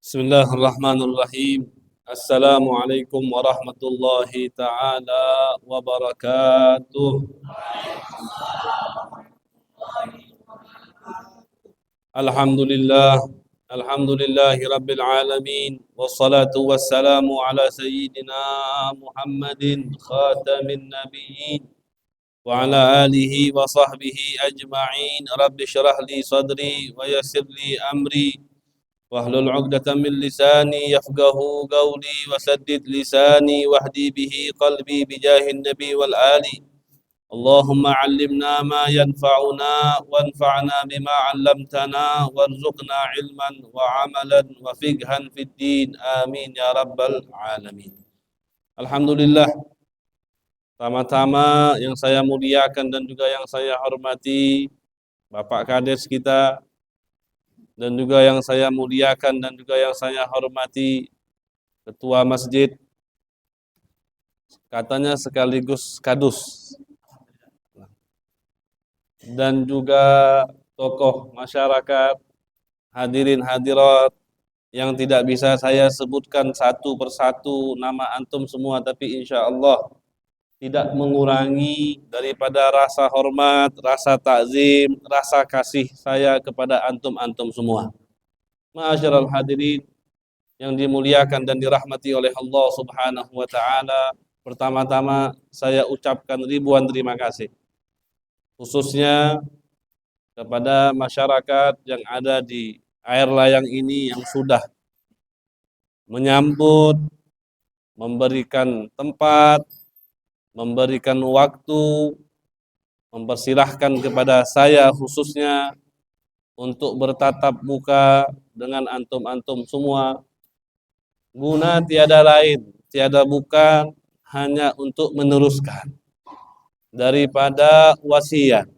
Bismillahirrahmanirrahim. Assalamualaikum warahmatullahi taala wabarakatuh. Alhamdulillah, alhamdulillahi rabbil alamin. Wassalatu wassalamu ala sayyidina Muhammadin khatamin nabiyyin wa ala alihi wa sahbihi ajma'in. Rabbi syrah li sadri wa yassir li amri wahlul 'uqdatam min lisani yafqahu qawli wasaddid lisani wahdi bihi qalbi bijahin nabi wal ali. Allahumma 'allimna ma yanfa'una wanfa'na bima 'allamtana warzuqna 'ilman wa 'amalan wa fiqhan fid din. Amin ya rabbal alamin. Alhamdulillah, pertama-tama yang saya muliakan dan juga yang saya hormati Bapak Kades kita, dan juga yang saya muliakan dan juga yang saya hormati Ketua Masjid, katanya sekaligus kadus, dan juga tokoh masyarakat, hadirin hadirat yang tidak bisa saya sebutkan satu persatu nama antum semua, tapi insya Allah tidak mengurangi daripada rasa hormat, rasa takzim, rasa kasih saya kepada antum-antum semua. Ma'asyiral hadirin yang dimuliakan dan dirahmati oleh Allah Subhanahu wa taala, pertama-tama saya ucapkan ribuan terima kasih khususnya kepada masyarakat yang ada di air layang ini yang sudah menyambut, memberikan tempat, memberikan waktu, mempersilahkan kepada saya khususnya untuk bertatap muka dengan antum-antum semua, guna tiada lain, tiada bukan, hanya untuk meneruskan daripada wasiat,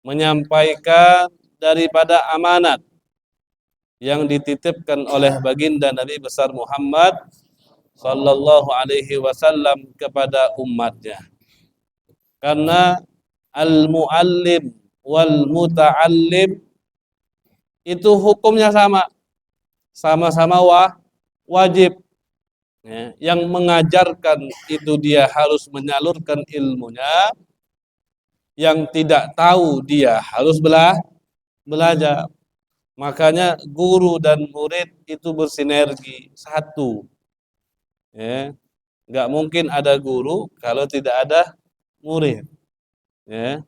menyampaikan daripada amanat yang dititipkan oleh baginda Nabi besar Muhammad sallallahu alaihi wasallam kepada umatnya. Karena al-muallim wal muta'allim itu hukumnya sama, sama-sama wajib. Ya, yang mengajarkan itu dia harus menyalurkan ilmunya, yang tidak tahu dia harus belajar. Makanya guru dan murid itu bersinergi satu. Ya, nggak mungkin ada guru kalau tidak ada murid. Ya,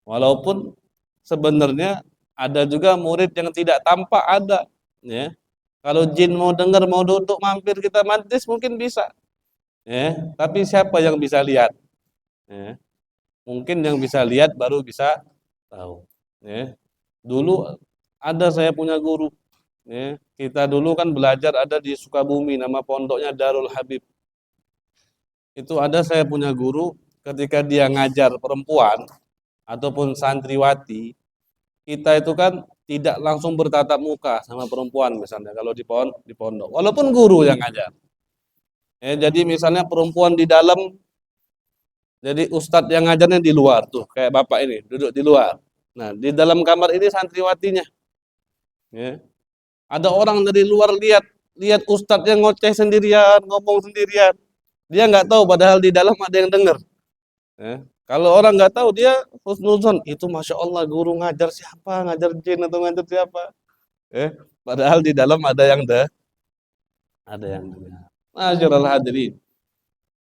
walaupun sebenarnya ada juga murid yang tidak tampak ada. Ya, kalau jin mau dengar, mau duduk, mampir kita majlis mungkin bisa. Ya, tapi siapa yang bisa lihat? Ya, mungkin yang bisa lihat baru bisa tahu. Ya, dulu ada saya punya guru. Ya, kita dulu kan belajar ada di Sukabumi, nama pondoknya Darul Habib. Itu ada saya punya guru, ketika dia ngajar perempuan ataupun santriwati, kita itu kan tidak langsung bertatap muka sama perempuan misalnya kalau di pondok, walaupun guru yang ngajar. Ya, jadi misalnya perempuan di dalam, jadi ustadz yang ngajarnya di luar tuh, kayak bapak ini duduk di luar. Nah, di dalam kamar ini santriwatinya. Ya. Ada orang dari luar lihat lihat ustadz yang ngoceh sendirian, ngomong sendirian. Dia nggak tahu padahal di dalam ada yang dengar. Ya. Kalau orang nggak tahu dia husnuzon, itu masya Allah guru ngajar siapa, ngajar jin atau ngajar siapa. Padahal di dalam ada yang ada yang dengar. Masyaallah hadirin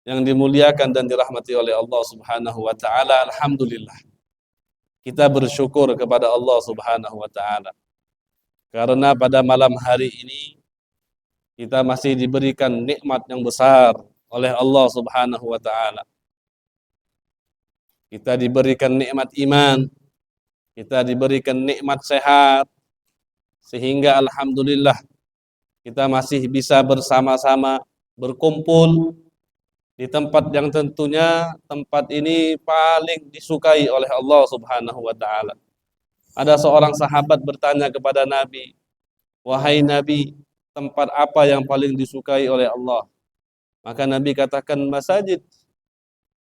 yang dimuliakan dan dirahmati oleh Allah Subhanahu wa taala, alhamdulillah. Kita bersyukur kepada Allah Subhanahu wa taala. Karena pada malam hari ini kita masih diberikan nikmat yang besar oleh Allah Subhanahu wa taala. Kita diberikan nikmat iman, kita diberikan nikmat sehat, sehingga alhamdulillah kita masih bisa bersama-sama berkumpul di tempat yang tentunya tempat ini paling disukai oleh Allah Subhanahu wa taala. Ada seorang sahabat bertanya kepada Nabi, "Wahai Nabi, tempat apa yang paling disukai oleh Allah?" Maka Nabi katakan masjid.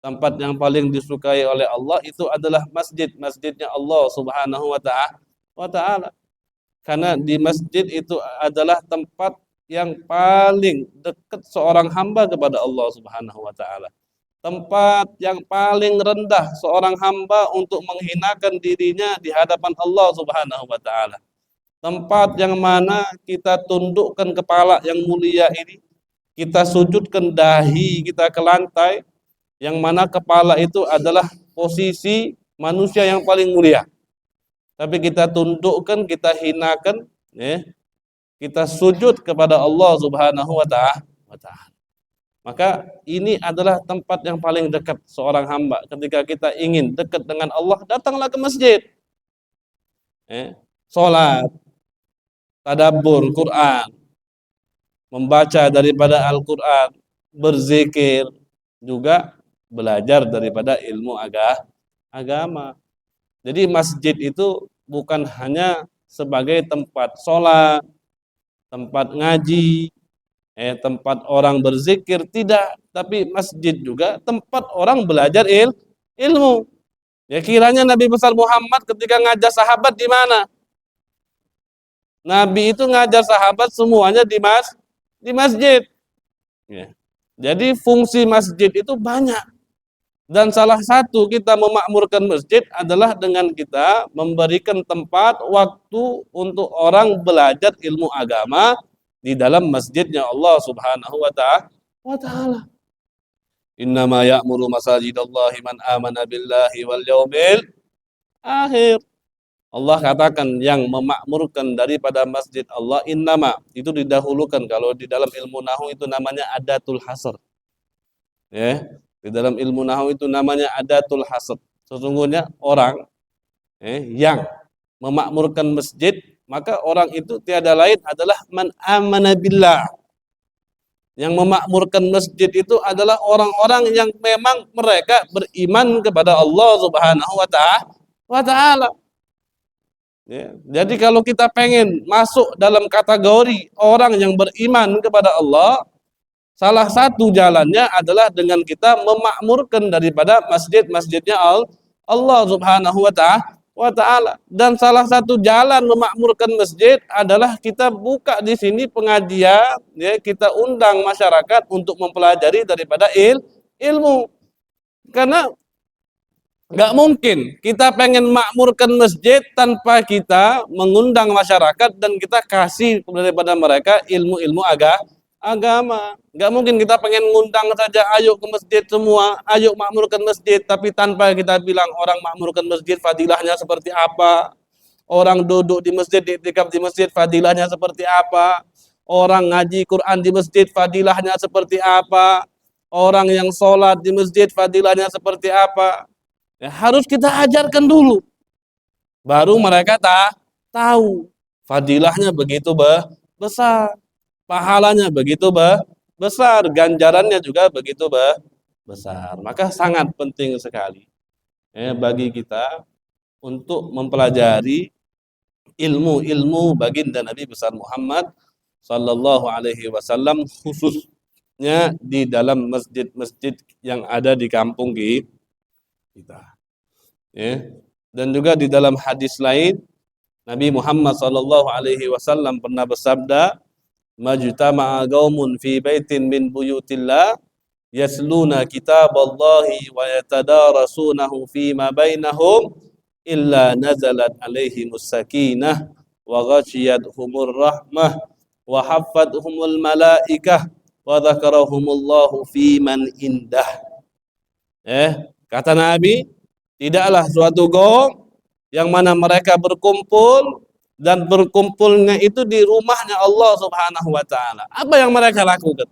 Tempat yang paling disukai oleh Allah itu adalah masjid, masjidnya Allah Subhanahu wa taala. Karena di masjid itu adalah tempat yang paling dekat seorang hamba kepada Allah Subhanahu wa taala. Tempat yang paling rendah seorang hamba untuk menghinakan dirinya di hadapan Allah Subhanahu wa taala. Tempat yang mana kita tundukkan kepala yang mulia ini, kita sujudkan dahi kita ke lantai, yang mana kepala itu adalah posisi manusia yang paling mulia. Tapi kita tundukkan, kita hinakan, ya, kita sujud kepada Allah Subhanahu wa taala. Maka ini adalah tempat yang paling dekat seorang hamba. Ketika kita ingin dekat dengan Allah, datanglah ke masjid. Sholat, tadabbur Quran, membaca daripada Al-Quran, berzikir, juga belajar daripada ilmu agama. Jadi masjid itu bukan hanya sebagai tempat sholat, tempat ngaji, tempat orang berzikir, tidak. Tapi masjid juga tempat orang belajar ilmu. Ya, kiranya Nabi besar Muhammad ketika ngajar sahabat di mana? Nabi itu ngajar sahabat semuanya di masjid. Ya. Jadi fungsi masjid itu banyak. Dan salah satu kita memakmurkan masjid adalah dengan kita memberikan tempat, waktu untuk orang belajar ilmu agama di dalam masjidnya Allah Subhanahu wa taala. Innama ya'muru masajidallahi man amana billahi wal yaumil akhir. Allah katakan yang memakmurkan daripada masjid Allah, innama itu didahulukan. Kalau di dalam ilmu nahwu itu namanya adatul hasr. Ya, di dalam ilmu nahwu itu namanya adatul hasr. Sesungguhnya orang yang memakmurkan masjid, maka orang itu tiada lain adalah man amana billah. Yang memakmurkan masjid itu adalah orang-orang yang memang mereka beriman kepada Allah Subhanahu wa taala. Ya, jadi kalau kita pengen masuk dalam kategori orang yang beriman kepada Allah, salah satu jalannya adalah dengan kita memakmurkan daripada masjid-masjidnya Allah Subhanahu wa taala. Dan salah satu jalan memakmurkan masjid adalah kita buka di sini pengajian, ya, kita undang masyarakat untuk mempelajari daripada ilmu. Karena nggak mungkin kita pengen makmurkan masjid tanpa kita mengundang masyarakat dan kita kasih daripada mereka ilmu-ilmu agama. Nggak mungkin kita pengen ngundang saja, ayo ke masjid semua, ayo makmurkan masjid, tapi tanpa kita bilang orang makmurkan masjid fadilahnya seperti apa, orang duduk di masjid, iktikaf di masjid fadilahnya seperti apa, orang ngaji Quran di masjid fadilahnya seperti apa, orang yang sholat di masjid fadilahnya seperti apa. Ya, harus kita ajarkan dulu, baru mereka tahu fadilahnya begitu besar, pahalanya begitu besar, ganjarannya juga begitu besar. Maka sangat penting sekali bagi kita untuk mempelajari ilmu-ilmu baginda Nabi besar Muhammad Sallallahu Alaihi Wasallam, khususnya di dalam masjid-masjid yang ada di kampung kita. Ya. Dan juga di dalam hadis lain Nabi Muhammad sallallahu alaihi wasallam pernah bersabda, "Majtama'a qaumun fi baitin min buyutillah yasluna kitaballahi wa yatadarasunahu fima bainahum illa nazalat alaihimus sakinah wa ghashiyatuhumur rahmah wa haffathumul malaikah wa dzakarahumullahu fi man indah." Kata Nabi, tidaklah suatu kaum yang mana mereka berkumpul dan berkumpulnya itu di rumahnya Allah Subhanahu wa taala. Apa yang mereka lakukan?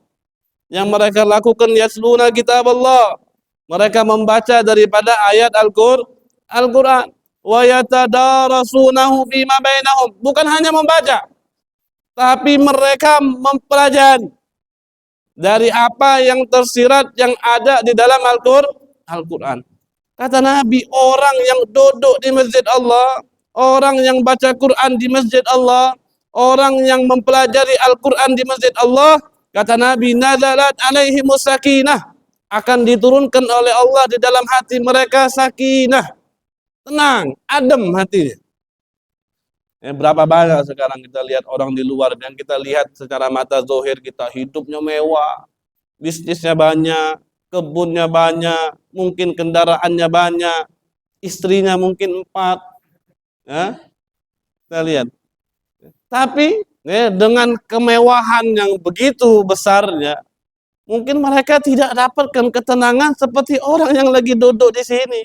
Yang mereka lakukan yasluna kitab Allah. Mereka membaca daripada ayat Al-Qur'an. Wa yatadarasunahu fima bainahum. Bukan hanya membaca, tapi mereka mempelajari dari apa yang tersirat yang ada di dalam Al-Quran. Kata Nabi, orang yang duduk di masjid Allah, orang yang baca Quran di masjid Allah, orang yang mempelajari Al-Quran di masjid Allah, kata Nabi, nazalat alaihimus sakinah, akan diturunkan oleh Allah di dalam hati mereka sakinah, tenang, adem hatinya. Ya, berapa banyak sekarang kita lihat orang di luar yang kita lihat secara mata zohir kita hidupnya mewah, bisnisnya banyak, kebunnya banyak, mungkin kendaraannya banyak, istrinya mungkin 4, ya, kita lihat. Tapi ya, dengan kemewahan yang begitu besarnya, mungkin mereka tidak dapatkan ketenangan seperti orang yang lagi duduk di sini.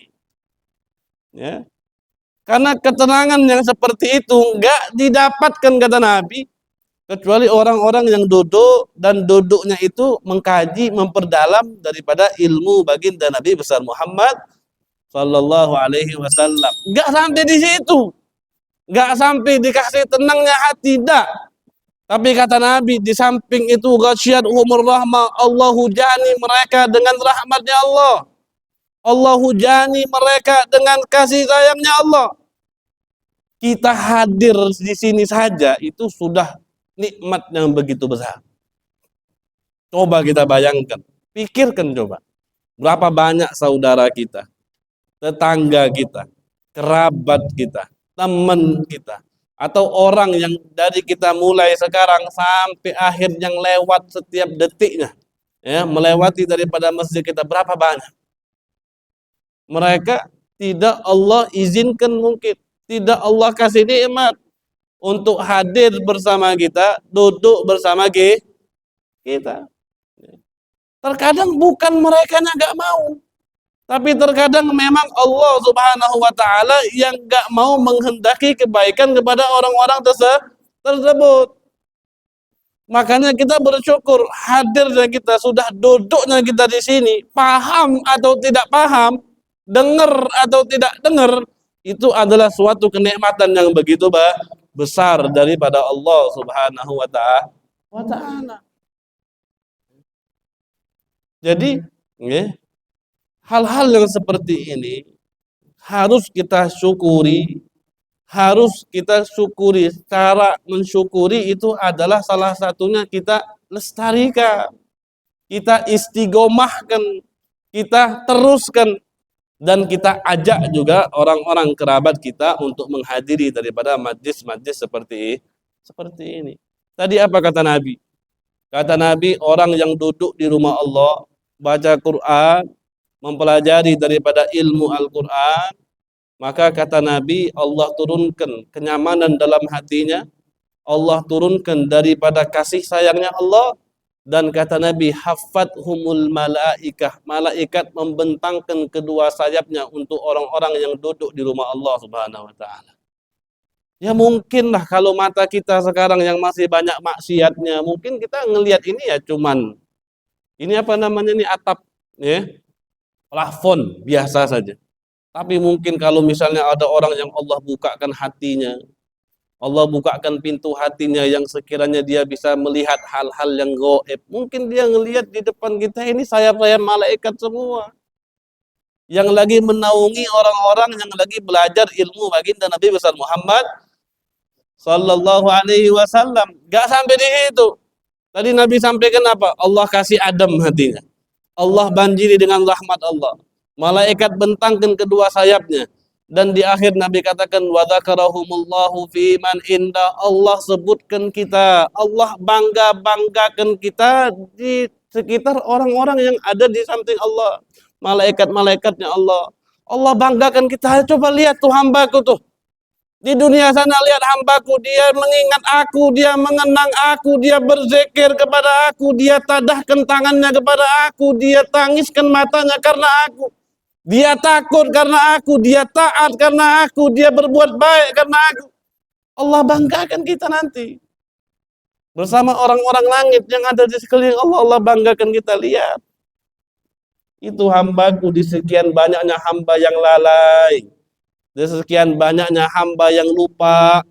Ya. Karena ketenangan yang seperti itu enggak didapatkan kata Nabi kecuali orang-orang yang duduk dan duduknya itu mengkaji, memperdalam daripada ilmu baginda Nabi besar Muhammad sallallahu alaihi wasallam. Enggak sampai di situ. Enggak sampai dikasih tenangnya hati, tidak. Tapi kata Nabi, di samping itu ghasyiyatuhumur rahmah, Allah hujani mereka dengan rahmatnya Allah. Allah hujani mereka dengan kasih sayangnya Allah. Kita hadir di sini saja itu sudah nikmat yang begitu besar. Coba kita bayangkan, pikirkan coba. Berapa banyak saudara kita, tetangga kita, kerabat kita, teman kita, atau orang yang dari kita mulai sekarang sampai akhir yang lewat setiap detiknya, ya, melewati daripada masjid kita, berapa banyak mereka tidak Allah izinkan, mungkin tidak Allah kasih nikmat untuk hadir bersama kita, duduk bersama kita. Terkadang bukan mereka yang gak mau, tapi terkadang memang Allah Subhanahu wa Ta'ala yang gak mau menghendaki kebaikan kepada orang-orang tersebut. Makanya kita bersyukur hadirnya kita, sudah duduknya kita di sini, paham atau tidak paham, dengar atau tidak dengar, itu adalah suatu kenikmatan yang begitu besar daripada Allah Subhanahu wa Ta'ala. Jadi, hal-hal yang seperti ini harus kita syukuri. Cara mensyukuri itu adalah salah satunya kita lestarikan, kita istiqomahkan, kita teruskan, dan kita ajak juga orang-orang kerabat kita untuk menghadiri daripada majlis-majlis seperti ini. Tadi apa kata Nabi? Kata Nabi, orang yang duduk di rumah Allah, baca Quran, mempelajari daripada ilmu Al-Quran, maka kata Nabi, Allah turunkan kenyamanan dalam hatinya, Allah turunkan daripada kasih sayangnya Allah, dan kata Nabi, haffathumul malaikah, malaikat membentangkan kedua sayapnya untuk orang-orang yang duduk di rumah Allah Subhanahu wa Ta'ala. Ya mungkinlah kalau mata kita sekarang yang masih banyak maksiatnya, mungkin kita ngelihat ini ya cuman ini apa namanya ini atap, ya, plafon biasa saja. Tapi mungkin kalau misalnya ada orang yang Allah bukakan hatinya, Allah bukakan pintu hatinya yang sekiranya dia bisa melihat hal-hal yang gaib, mungkin dia ngelihat di depan kita ini sayap-sayap malaikat semua yang lagi menaungi orang-orang yang lagi belajar ilmu baginda Nabi besar Muhammad sallallahu alaihi wasallam. Gak sampai di situ. Tadi Nabi sampaikan apa? Allah kasih adem hatinya. Allah banjiri dengan rahmat Allah. Malaikat bentangkan kedua sayapnya. Dan di akhir Nabi katakan wa dzakarahumullahu fi man inda, Allah sebutkan kita, Allah banggakan kita di sekitar orang-orang yang ada di samping Allah. Malaikat-malaikatnya Allah. Allah banggakan kita. Coba lihat tuh hambaku tuh. Di dunia sana lihat hambaku, dia mengingat aku, dia mengenang aku, dia berzikir kepada aku, dia tadahkan tangannya kepada aku, dia tangiskan matanya karena aku, dia takut karena aku, dia taat karena aku, dia berbuat baik karena aku. Allah banggakan kita nanti bersama orang-orang langit yang ada di sekeliling Allah. Allah banggakan kita. Lihat, itu hambaku di sekian banyaknya hamba yang lalai, di sekian banyaknya hamba yang lupa,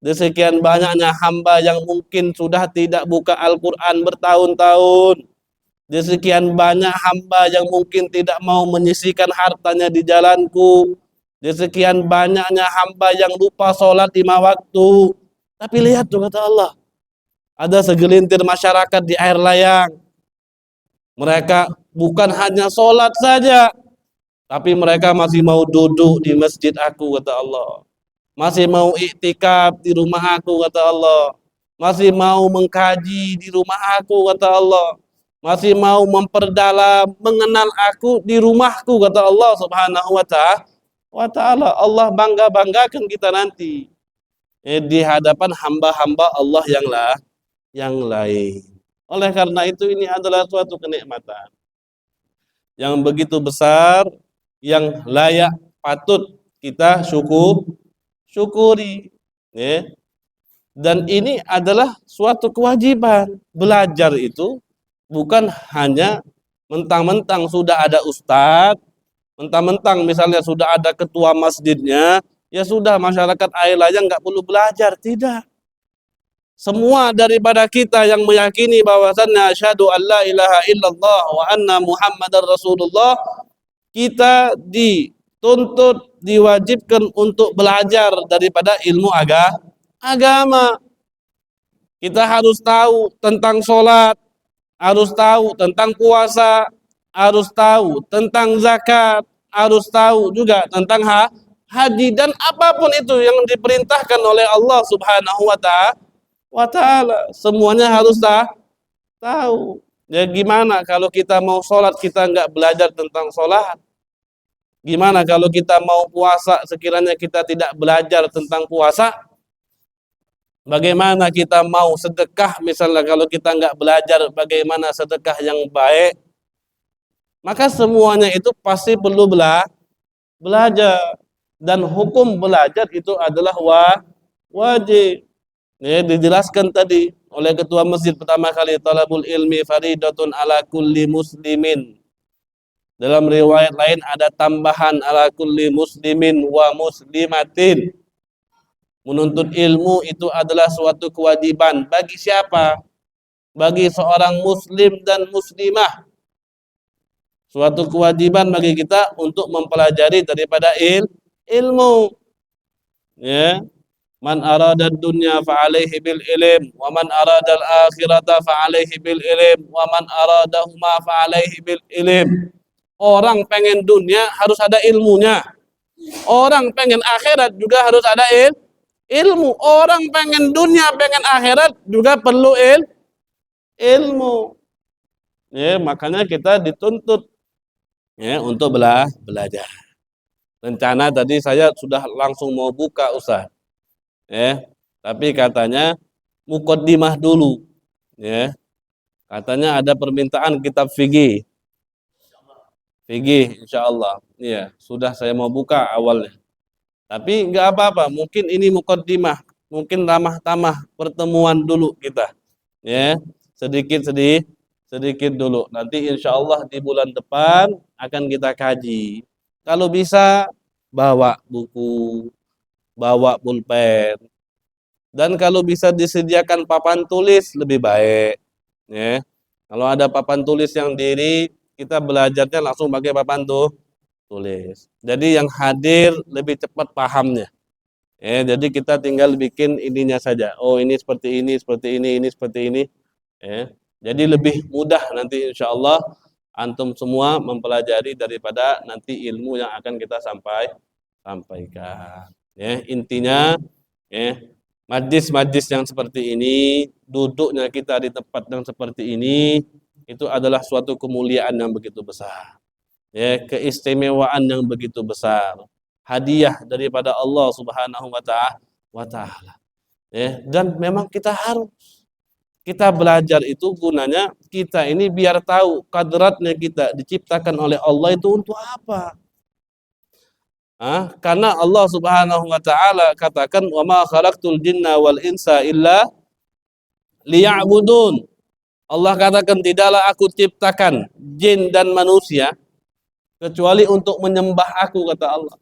di sekian banyaknya hamba yang mungkin sudah tidak buka Al-Quran bertahun-tahun, di sekian banyak hamba yang mungkin tidak mau menyisihkan hartanya di jalanku, di sekian banyaknya hamba yang lupa sholat 5 waktu. Tapi lihat tuh kata Allah, ada segelintir masyarakat di air layang, mereka bukan hanya sholat saja, tapi mereka masih mau duduk di masjid aku, kata Allah. masih mau iktikaf di rumah aku kata Allah, masih mau mengkaji di rumah aku kata Allah, masih mau memperdalam mengenal aku di rumahku kata Allah Subhanahu wa taala. Allah bangga-banggakan kita nanti di hadapan hamba-hamba Allah yang lain. Oleh karena itu ini adalah suatu kenikmatan yang begitu besar, yang layak patut kita syukuri, ya. Dan ini adalah suatu kewajiban. Belajar itu bukan hanya mentang-mentang sudah ada ustadz, mentang-mentang misalnya sudah ada ketua masjidnya, ya sudah masyarakat air aja nggak perlu belajar. Tidak. Semua daripada kita yang meyakini bahwasannya asyhadu an la ilaha illallah wa anna muhammadar rasulullah, kita dituntut, diwajibkan untuk belajar daripada ilmu agama. Kita harus tahu tentang sholat, harus tahu tentang puasa, harus tahu tentang zakat, harus tahu juga tentang haji, dan apapun itu yang diperintahkan oleh Allah Subhanahu wa taala, semuanya harus tahu. Ya gimana kalau kita mau sholat kita nggak belajar tentang sholat? Gimana kalau kita mau puasa sekiranya kita tidak belajar tentang puasa? Bagaimana kita mau sedekah misalnya kalau kita nggak belajar bagaimana sedekah yang baik? Maka semuanya itu pasti perlu belajar, dan hukum belajar itu adalah wajib. Ya, dijelaskan tadi oleh ketua masjid pertama kali, talabul ilmi faridatun ala kulli muslimin. Dalam riwayat lain ada tambahan ala kulli muslimin wa muslimatin. Menuntut ilmu itu adalah suatu kewajiban bagi siapa? Bagi seorang muslim dan muslimah. Suatu kewajiban bagi kita untuk mempelajari daripada ilmu. Ya. Man arada dunya fa alaihi bil ilm wa man arada al akhirata fa alaihi bil ilm wa man aradahuma fa alaihi bil ilm. Orang pengen dunia harus ada ilmunya. Orang pengen akhirat juga harus ada ilmu. Orang pengen dunia, pengen akhirat juga perlu ilmu. Ya, makanya kita dituntut ya untuk belajar. Rencana tadi saya sudah langsung mau buka Ustaz. Ya, tapi katanya muqaddimah dulu. Ya. Katanya ada permintaan kitab fikih. Fikih insyaallah. Iya, sudah saya mau buka awalnya. Tapi enggak apa-apa, mungkin ini muqaddimah, mungkin ramah tamah pertemuan dulu kita. Ya, sedikit dulu. Nanti insyaallah di bulan depan akan kita kaji. Kalau bisa bawa buku, bawa pulpen. Dan kalau bisa disediakan papan tulis lebih baik. Ya. Kalau ada papan tulis yang diri, kita belajarnya langsung pakai papan tulis. Jadi yang hadir lebih cepat pahamnya. Ya, jadi kita tinggal bikin ininya saja. Oh ini seperti ini, seperti ini seperti ini. Ya. Jadi lebih mudah nanti insya Allah antum semua mempelajari daripada nanti ilmu yang akan kita sampaikan. Ya, intinya ya, majlis-majlis yang seperti ini, duduknya kita di tempat yang seperti ini, itu adalah suatu kemuliaan yang begitu besar. Ya, keistimewaan yang begitu besar. Hadiah daripada Allah Subhanahu wa taala. Ya, dan memang kita belajar itu gunanya kita ini biar tahu kadratnya kita diciptakan oleh Allah itu untuk apa. Karena Allah Subhanahu wa taala katakan wa ma khalaqtul jinna wal insa illa liya'budun. Allah katakan tidaklah aku ciptakan jin dan manusia kecuali untuk menyembah aku kata Allah.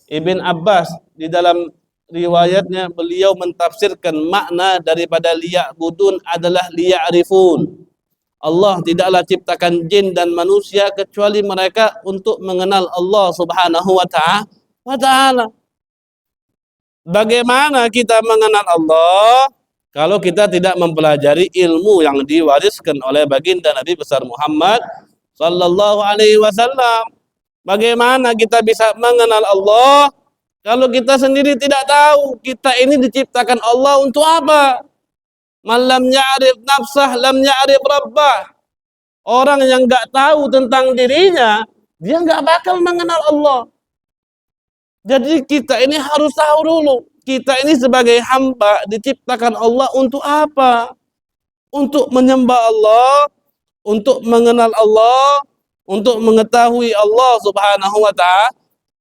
Ibn Abbas di dalam riwayatnya beliau mentafsirkan makna daripada liya'budun adalah liya'rifun. Allah tidaklah ciptakan jin dan manusia kecuali mereka untuk mengenal Allah Subhanahu wa taala. Bagaimana kita mengenal Allah kalau kita tidak mempelajari ilmu yang diwariskan oleh baginda Nabi besar Muhammad sallallahu alaihi wasallam? Bagaimana kita bisa mengenal Allah Kalau kita sendiri tidak tahu, kita ini diciptakan Allah untuk apa? Man lam ya'rif nafsah lam ya'rif rabbah. Orang yang nggak tahu tentang dirinya, dia nggak bakal mengenal Allah. Jadi kita ini harus tahu dulu, kita ini sebagai hamba diciptakan Allah untuk apa? Untuk menyembah Allah, untuk mengenal Allah, untuk mengetahui Allah Subhanahu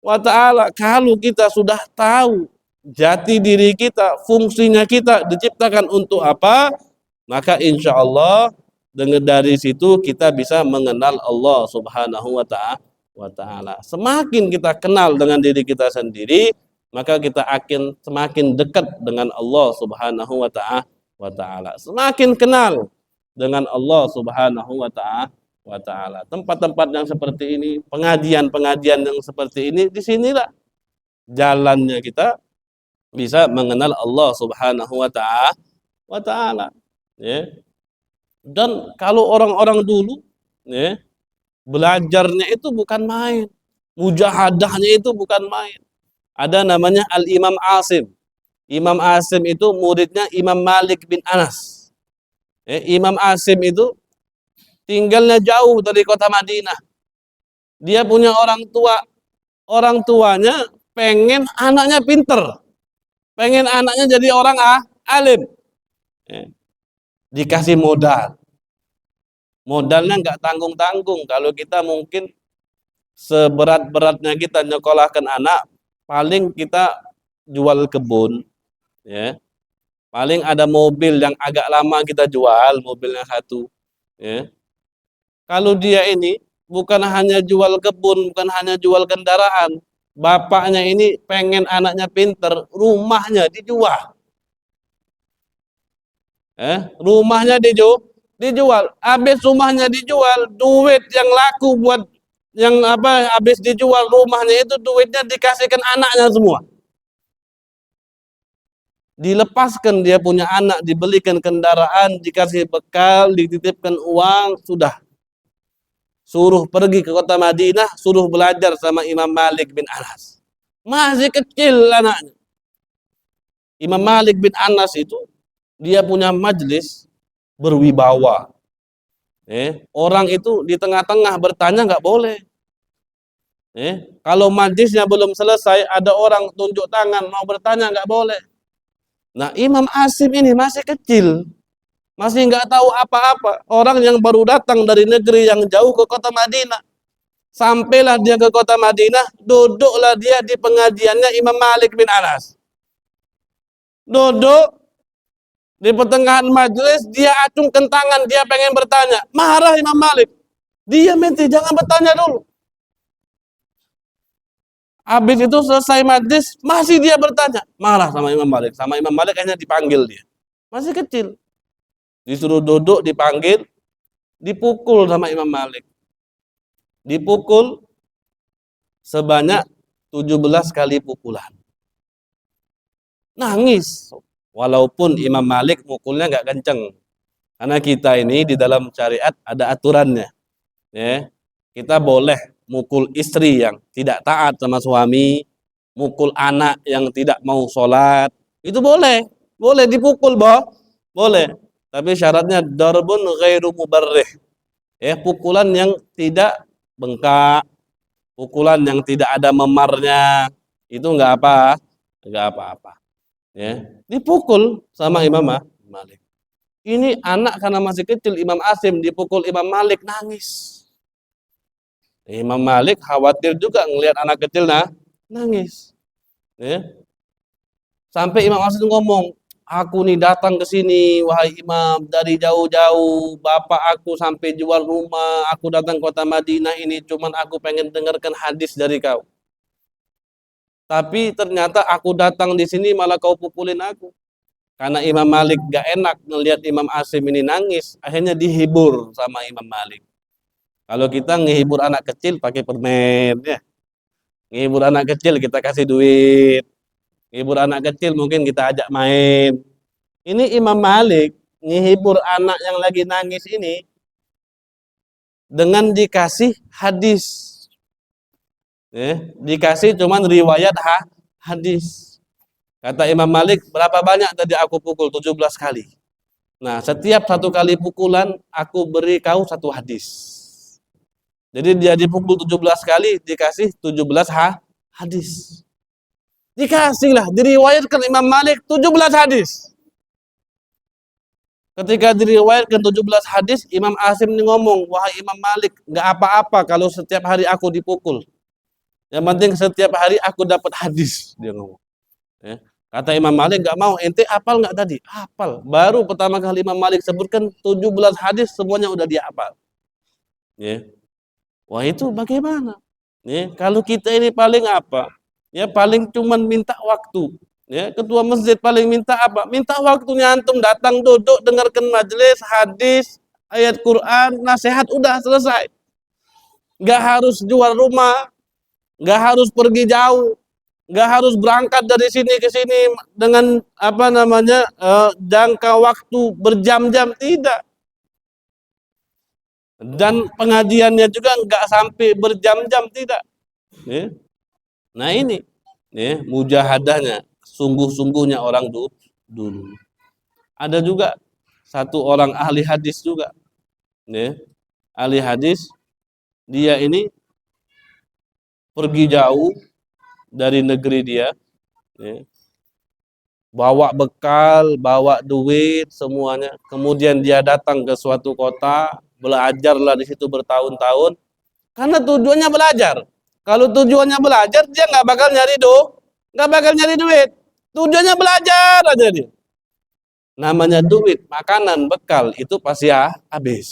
wa ta'ala. Kalau kita sudah tahu jati diri kita, fungsinya kita diciptakan untuk apa, maka insya Allah dengan dari situ kita bisa mengenal Allah Subhanahu wa ta'ala. Semakin kita kenal dengan diri kita sendiri, maka kita akan semakin dekat dengan Allah Subhanahu wa ta'ala. Semakin kenal dengan Allah Subhanahu wa ta'ala. Tempat-tempat yang seperti ini, pengajian-pengajian yang seperti ini, disinilah jalannya kita bisa mengenal Allah Subhanahu wa ta'ala. Ya. Dan kalau orang-orang dulu, ya, belajarnya itu bukan main, mujahadahnya itu bukan main. Ada namanya Al-Imam Asim. Imam Asim itu muridnya Imam Malik bin Anas. Ya, Imam Asim itu tinggalnya jauh dari kota Madinah. Dia punya orang tuanya pengen anaknya pinter, pengen anaknya jadi orang alim. Ya. Dikasih modalnya nggak tanggung-tanggung. Kalau kita mungkin seberat-beratnya kita nyekolahkan anak, paling kita jual kebun, ya. Paling ada mobil yang agak lama kita jual, mobilnya satu, ya. Kalau dia ini bukan hanya jual kebun, bukan hanya jual kendaraan, bapaknya ini pengen anaknya pinter, rumahnya dijual. Rumahnya dijual. Habis rumahnya dijual, duit yang laku buat yang apa habis dijual rumahnya itu duitnya dikasihkan anaknya semua. Dilepaskan dia punya anak, dibelikan kendaraan, dikasih bekal, dititipkan uang, sudah. Suruh pergi ke kota Madinah, suruh belajar sama Imam Malik bin Anas. Masih kecil anaknya. Imam Malik bin Anas itu dia punya majelis berwibawa. Orang itu di tengah-tengah bertanya nggak boleh. Kalau majelisnya belum selesai, ada orang tunjuk tangan mau bertanya nggak boleh. Nah, Imam Asim ini masih kecil, masih nggak tahu apa-apa. Orang yang baru datang dari negeri yang jauh ke kota Madinah. Sampailah dia ke kota Madinah, duduklah dia di pengajiannya Imam Malik bin Anas. Duduk di pertengahan majelis, dia acungkan tangan, dia pengen bertanya. Marah Imam Malik. Dia minta jangan bertanya dulu. Habis itu selesai majelis, masih dia bertanya. Marah sama Imam Malik. Sama Imam Malik hanya dipanggil dia. Masih kecil. Disuruh duduk, dipanggil, dipukul sama Imam Malik. Dipukul sebanyak 17 kali pukulan. Nangis. Walaupun Imam Malik mukulnya nggak kenceng. Karena kita ini di dalam syariat ada aturannya. Ya. Kita boleh mukul istri yang tidak taat sama suami, mukul anak yang tidak mau sholat. Itu boleh. Boleh dipukul, boleh. Tapi syaratnya darbun ghairu mubarrih. Ya, pukulan yang tidak bengkak, pukulan yang tidak ada memarnya, itu enggak apa-apa. Ya, dipukul sama Imam Malik. Ini anak karena masih kecil, Imam Asim dipukul Imam Malik, nangis. Imam Malik khawatir juga ngelihat anak kecil nangis. Ya. Sampai Imam Asim ngomong, aku nih datang ke sini, wahai Imam, dari jauh-jauh, bapak aku sampai jual rumah, aku datang kota Madinah ini, cuman aku pengen dengarkan hadis dari kau. Tapi ternyata aku datang di sini malah kau pukulin aku. Karena Imam Malik gak enak melihat Imam Asim ini nangis, akhirnya dihibur sama Imam Malik. Kalau kita ngehibur anak kecil pakai permen, ya. Ngehibur anak kecil kita kasih duit. Ngehibur anak kecil mungkin kita ajak main. Ini Imam Malik ngehibur anak yang lagi nangis ini dengan dikasih hadis. Dikasih cuman riwayat hadis. Kata Imam Malik, berapa banyak tadi aku pukul? 17 kali. Nah, setiap satu kali pukulan, aku beri kau satu hadis. Jadi dia dipukul 17 kali, dikasih 17 hadis. Dikasihlah, diriwayatkan Imam Malik 17 hadis. Ketika diriwayatkan 17 hadis, Imam Asim ini ngomong, wahai Imam Malik, gak apa-apa kalau setiap hari aku dipukul. Yang penting setiap hari aku dapat hadis, dia ngomong. Ya. Kata Imam Malik, gak mau, ente hafal gak tadi? Hafal. Baru pertama kali Imam Malik sebutkan 17 hadis, semuanya udah dia hafal. Ya. Wah itu bagaimana? Ya, kalau kita ini paling apa? Ya paling cuman minta waktu. Ya, ketua masjid paling minta apa? Minta waktunya antum datang duduk dengarkan majelis, hadis, ayat Quran, nasihat udah selesai. Gak harus jual rumah, gak harus pergi jauh, gak harus berangkat dari sini ke sini dengan apa namanya jangka waktu berjam-jam, tidak. Dan pengajiannya juga nggak sampai berjam-jam, tidak. Ya. Nah ini, ya, mujahadahnya, sungguh-sungguhnya orang dulu. Ada juga satu orang ahli hadis juga, ya, ahli hadis, dia ini pergi jauh dari negeri dia, ya, bawa bekal, bawa duit, semuanya. Kemudian dia datang ke suatu kota, belajarlah di situ bertahun-tahun, karena tujuannya belajar. Kalau tujuannya belajar, dia nggak bakal nyari duit. Tujuannya belajar aja dia. Namanya duit, makanan, bekal itu pasti habis.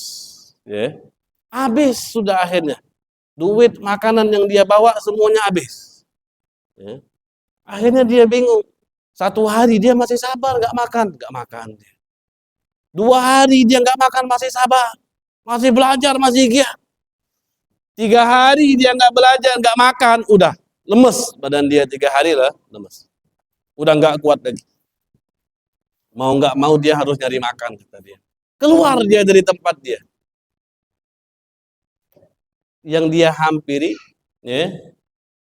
Ya. Habis sudah akhirnya. Duit, makanan yang dia bawa semuanya habis. Ya. Akhirnya dia bingung. Satu hari dia masih sabar, nggak makan dia. 2 hari dia nggak makan, masih sabar, masih belajar, masih giat. 3 hari dia nggak belajar, nggak makan, udah lemes badan dia. 3 hari lah lemes, udah nggak kuat lagi. Mau nggak mau dia harus nyari makan, kata dia. Keluar dia dari tempat dia. Yang dia hampiri, ya,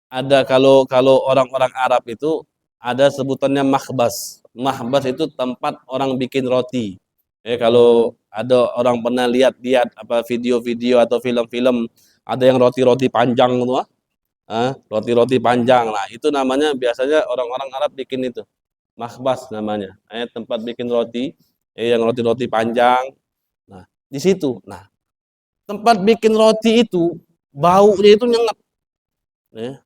ada kalau orang-orang Arab itu ada sebutannya mahbas. Mahbas itu tempat orang bikin roti. Kalau ada orang pernah lihat apa video-video atau film-film, ada yang roti-roti panjang tuh, roti-roti panjang. Nah, itu namanya biasanya orang-orang Arab bikin itu. Mahbas namanya. Tempat bikin roti, yang roti-roti panjang. Nah, di situ. Nah, tempat bikin roti itu baunya itu nyengat.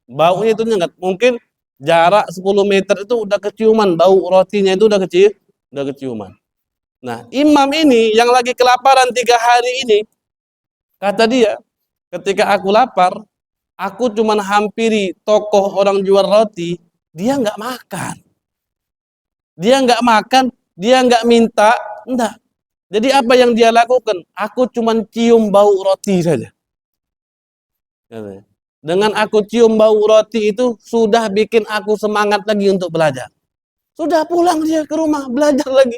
Baunya itu nyengat. Mungkin jarak 10 meter itu udah keciuman, bau rotinya itu udah keciuman. Nah, imam ini yang lagi kelaparan 3 hari ini, kata dia, ketika aku lapar, aku cuman hampiri tokoh orang jual roti, dia nggak makan. Dia nggak minta, enggak. Jadi apa yang dia lakukan? Aku cuman cium bau roti saja. Dengan aku cium bau roti itu sudah bikin aku semangat lagi untuk belajar. Sudah pulang dia ke rumah, belajar lagi.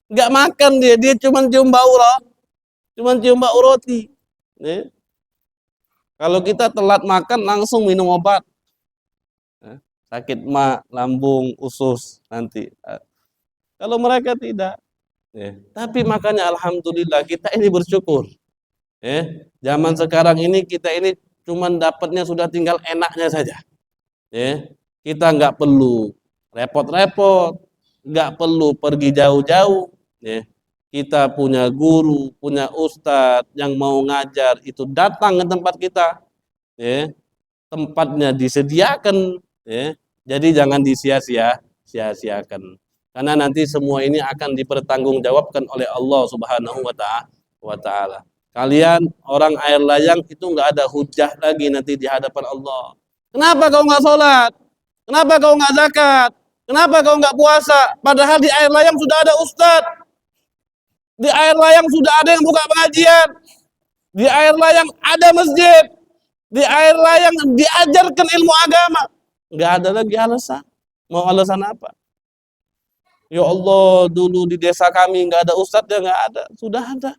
Nggak makan dia cuman cium bau roti. Kalau kita telat makan langsung minum obat. Sakit lambung, usus nanti. Kalau mereka tidak. Tapi makanya alhamdulillah kita ini bersyukur. Zaman sekarang ini kita ini cuman dapatnya sudah tinggal enaknya saja. Kita nggak perlu repot-repot, nggak perlu pergi jauh-jauh. Kita punya guru, punya ustadz yang mau ngajar, itu datang ke tempat kita. Tempatnya disediakan. Jadi jangan disia-siakan. Karena nanti semua ini akan dipertanggungjawabkan oleh Allah Subhanahu wa Ta'ala. Kalian orang air layang itu nggak ada hujah lagi nanti di hadapan Allah. Kenapa kau nggak sholat? Kenapa kau nggak zakat? Kenapa kau nggak puasa? Padahal di air layang sudah ada ustadz. Di air layang sudah ada yang buka pengajian. Di air layang ada masjid. Di air layang diajarkan ilmu agama. Nggak ada lagi alasan. Mau alasan apa? Ya Allah, dulu di desa kami nggak ada ustadz, ya nggak ada. Sudah ada.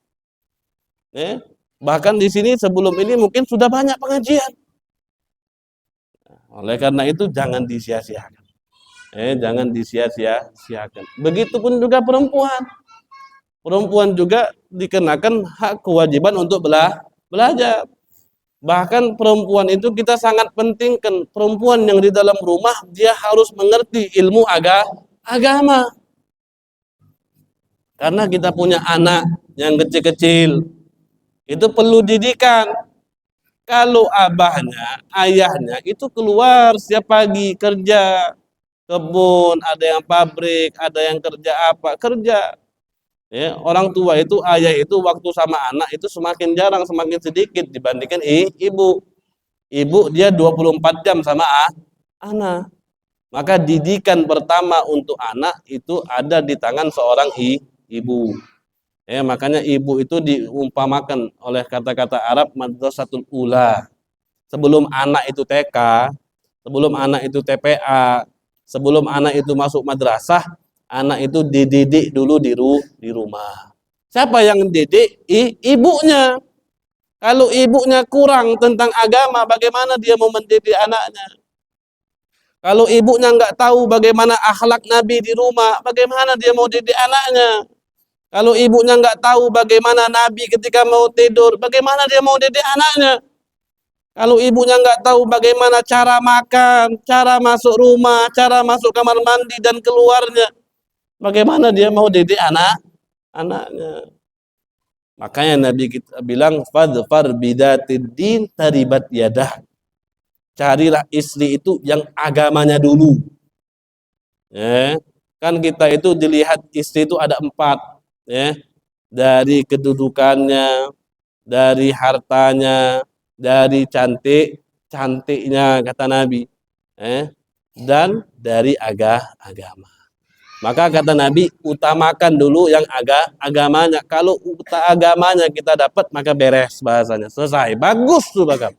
Bahkan di sini sebelum ini mungkin sudah banyak pengajian. Oleh karena itu jangan disia-siakan. Jangan disia-siakan. Begitupun juga perempuan. Perempuan juga dikenakan hak kewajiban untuk belajar. Bahkan perempuan itu kita sangat pentingkan. Perempuan yang di dalam rumah dia harus mengerti ilmu agama. Karena kita punya anak yang kecil-kecil, itu perlu didikan. Kalau abahnya, ayahnya itu keluar setiap pagi kerja, kebun, ada yang pabrik, ada yang kerja apa, kerja. Ya, orang tua itu, ayah itu waktu sama anak itu semakin jarang, semakin sedikit dibandingkan ibu. Ibu dia 24 jam sama anak. Maka didikan pertama untuk anak itu ada di tangan seorang ibu. Makanya ibu itu diumpamakan oleh kata-kata Arab madrasatul ula. Sebelum anak itu TK, sebelum anak itu TPA, sebelum anak itu masuk madrasah, anak itu dididik dulu di rumah. Siapa yang didik? Ibunya. Kalau ibunya kurang tentang agama, bagaimana dia mau mendidik anaknya? Kalau ibunya nggak tahu bagaimana akhlak Nabi di rumah, bagaimana dia mau didik anaknya? Kalau ibunya nggak tahu bagaimana Nabi ketika mau tidur, bagaimana dia mau didik anaknya? Kalau ibunya nggak tahu bagaimana cara makan, cara masuk rumah, cara masuk kamar mandi dan keluarnya, bagaimana dia mau didik anaknya? Makanya Nabi kita bilang, fadfar bidatid din taribat yadah. Carilah istri itu yang agamanya dulu. Kan kita itu dilihat istri itu ada 4. Dari kedudukannya, dari hartanya, dari cantiknya kata Nabi, dan dari agama. Maka kata Nabi, utamakan dulu yang agamanya. Kalau agamanya kita dapat, maka beres bahasanya, selesai, bagus tuh bakal.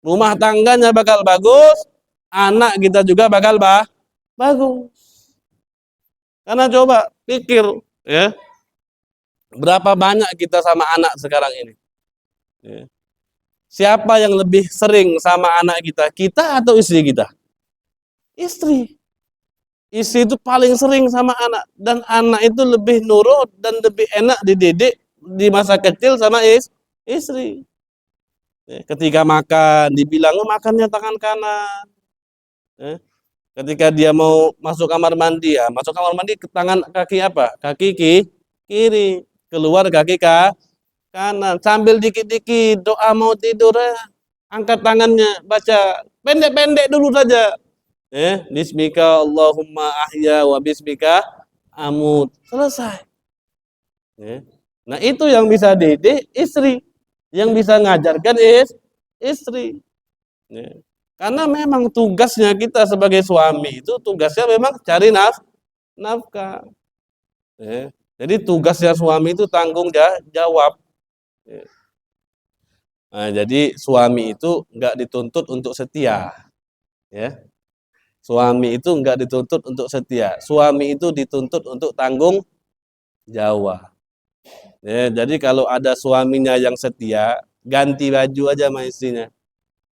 Rumah tangganya bakal bagus, anak kita juga bakal bagus. Karena coba pikir, berapa banyak kita sama anak sekarang ini. Siapa yang lebih sering sama anak kita atau istri kita? Istri. Istri itu paling sering sama anak, dan anak itu lebih nurut dan lebih enak dididik di masa kecil sama istri. Ketika makan, dibilang makannya tangan kanan. Ketika dia mau masuk kamar mandi, masuk kamar mandi ke tangan kaki apa? Kaki kiri, keluar kaki kanan. Sambil dikit-dikit doa mau tidur, angkat tangannya, baca pendek-pendek dulu saja. Bismika Allahumma ahya wa bismika amut. Selesai. Nah itu yang bisa didik istri, yang bisa ngajarkan istri. Karena memang tugasnya kita sebagai suami itu tugasnya memang cari nafkah. Jadi tugasnya suami itu tanggung jawab. Nah, jadi suami itu nggak dituntut untuk setia. Suami itu enggak dituntut untuk setia. Suami itu dituntut untuk tanggung jawab. Jadi kalau ada suaminya yang setia, ganti baju aja sama istrinya.